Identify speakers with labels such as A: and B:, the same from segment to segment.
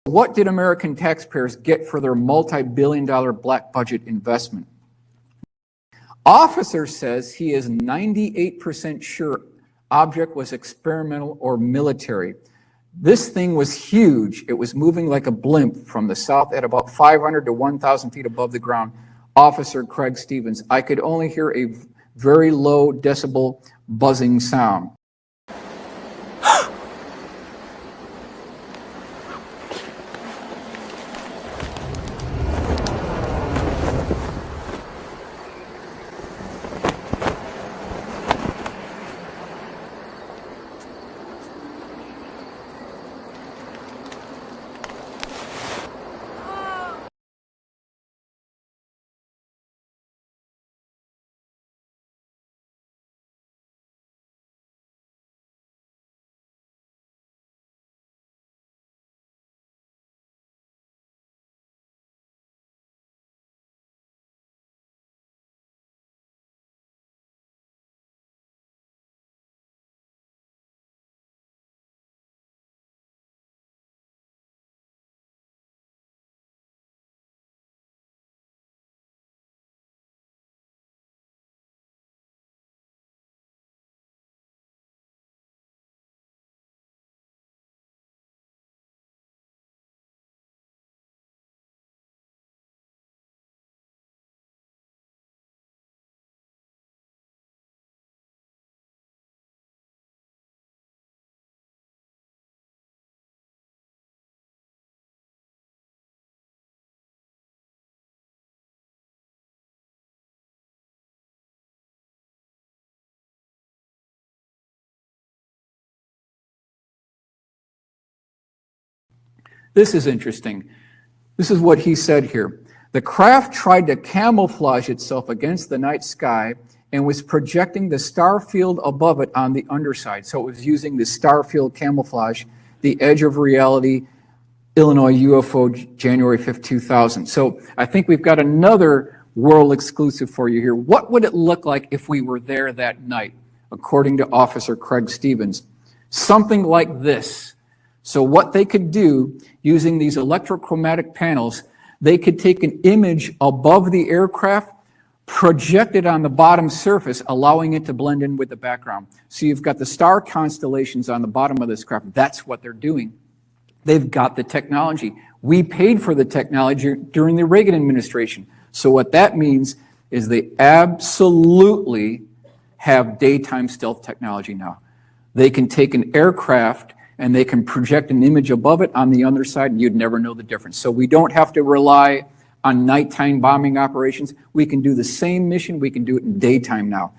A: What did American taxpayers get for their multi-billion-dollar black budget investment? Officer says he is 98% sure object was experimental or military. This thing was huge. It was moving like a blimp from the south at about 500 to 1,000 feet above the ground. Officer Craig Stevens, I could only hear a very low decibel buzzing sound. This is interesting. This is what he said here. The craft tried to camouflage itself against the night sky and was projecting the star field above it on the underside. So it was using the star field camouflage, the edge of reality, Illinois UFO, January 5th, 2000. So I think we've got another world exclusive for you here. What would it look like if we were there that night, according to Officer Craig Stevens? Something like this. So what they could do using these electrochromatic panels, they could take an image above the aircraft, project it on the bottom surface, allowing it to blend in with the background. So you've got the star constellations on the bottom of this craft. That's what they're doing. They've got the technology. We paid for the technology during the Reagan administration. So what that means is they absolutely have daytime stealth technology now. They can take an aircraft and they can project an image above it on the other side, and you'd never know the difference. So we don't have to rely on nighttime bombing operations. We can do the same mission. We can do it in daytime now.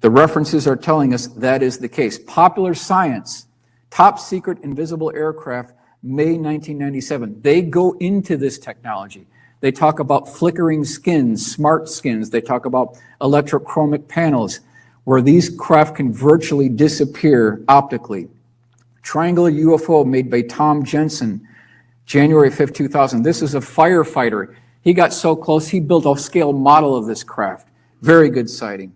A: The references are telling us that is the case. Popular Science, Top Secret Invisible Aircraft, May 1997. They go into this technology. They talk about flickering skins, smart skins. They talk about electrochromic panels, where these craft can virtually disappear optically. Triangular UFO made by Tom Jensen, January 5th, 2000. This is a firefighter. He got so close, he built a scale model of this craft. Very good sighting.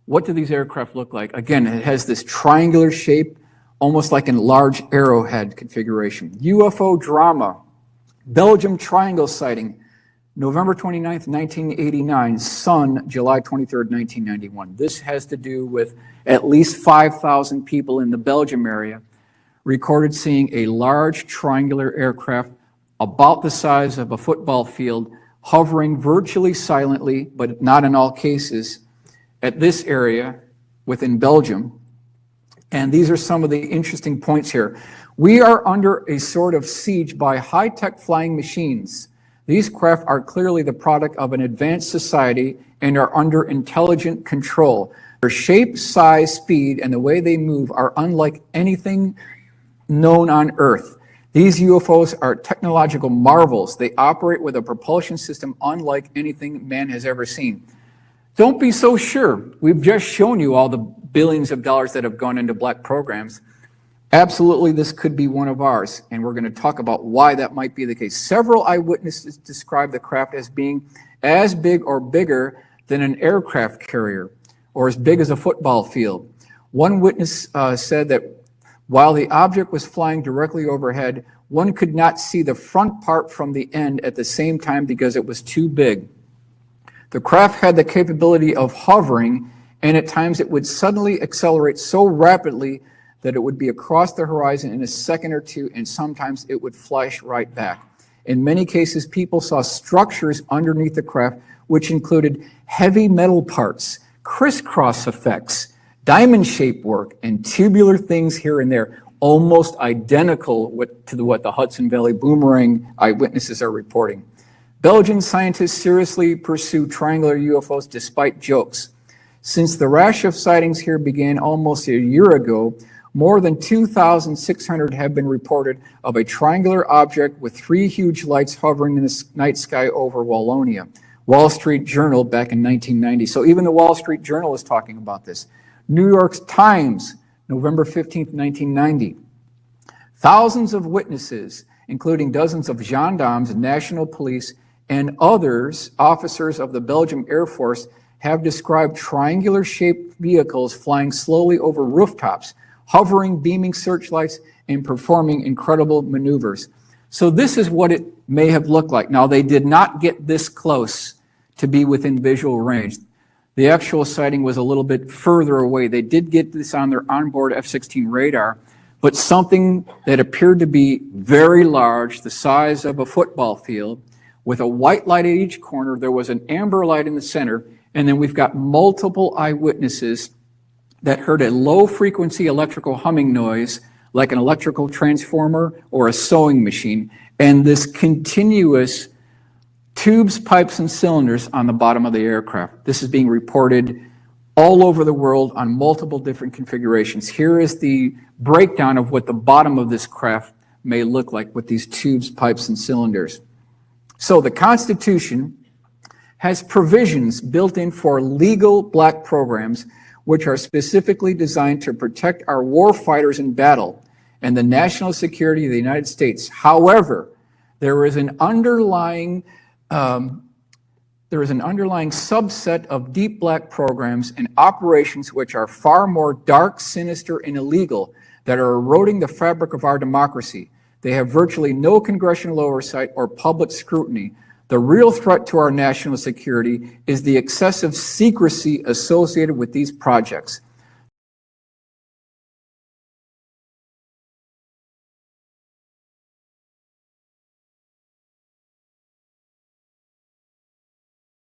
A: What do these aircraft look like? Again, it has this triangular shape, almost like a large arrowhead configuration. UFO drama, Belgium triangle sighting, November 29th, 1989, Sun, July 23rd, 1991. This has to do with at least 5,000 people in the Belgium area recorded seeing a large triangular aircraft about the size of a football field hovering virtually silently, but not in all cases, at this area within Belgium. And these are some of the interesting points here. We are under a sort of siege by high-tech flying machines. These craft are clearly the product of an advanced society and are under intelligent control. Their shape, size, speed, and the way they move are unlike anything known on Earth. These UFOs are technological marvels. They operate with a propulsion system unlike anything man has ever seen. Don't be so sure. We've just shown you all the billions of dollars that have gone into black programs. Absolutely, this could be one of ours, and we're going to talk about why that might be the case. Several eyewitnesses describe the craft as being as big or bigger than an aircraft carrier, or as big as a football field. One witness said that While the object was flying directly overhead, one could not see the front part from the end at the same time because it was too big. The craft had the capability of hovering, and at times it would suddenly accelerate so rapidly that it would be across the horizon in a second or two, and sometimes it would flash right back. In many cases, people saw structures underneath the craft, which included heavy metal parts, crisscross effects, diamond-shaped work, and tubular things here and there, almost identical to what the Hudson Valley Boomerang eyewitnesses are reporting. Belgian scientists seriously pursue triangular UFOs despite jokes. Since the rash of sightings here began almost a year ago, more than 2,600 have been reported of a triangular object with 3 huge lights hovering in the night sky over Wallonia. Wall Street Journal back in 1990. So even the Wall Street Journal is talking about this. New York Times, November 15th, 1990. Thousands of witnesses, including dozens of gendarmes, national police, and others, officers of the Belgian Air Force, have described triangular-shaped vehicles flying slowly over rooftops, hovering, beaming searchlights, and performing incredible maneuvers. So this is what it may have looked like. Now, they did not get this close to be within visual range. The actual sighting was a little bit further away. They did get this on their onboard F-16 radar, but something that appeared to be very large, the size of a football field, with a white light at each corner. There was an amber light in the center, and then we've got multiple eyewitnesses that heard a low-frequency electrical humming noise, like an electrical transformer or a sewing machine, and this continuous tubes, pipes, and cylinders on the bottom of the aircraft. This is being reported all over the world on multiple different configurations. Here is the breakdown of what the bottom of this craft may look like with these tubes, pipes, and cylinders. So the Constitution has provisions built in for legal black programs which are specifically designed to protect our war fighters in battle and the national security of the United States. However, there is an underlying subset of deep black programs and operations which are far more dark, sinister, and illegal that are eroding the fabric of our democracy. They have virtually no congressional oversight or public scrutiny. The real threat to our national security is the excessive secrecy associated with these projects.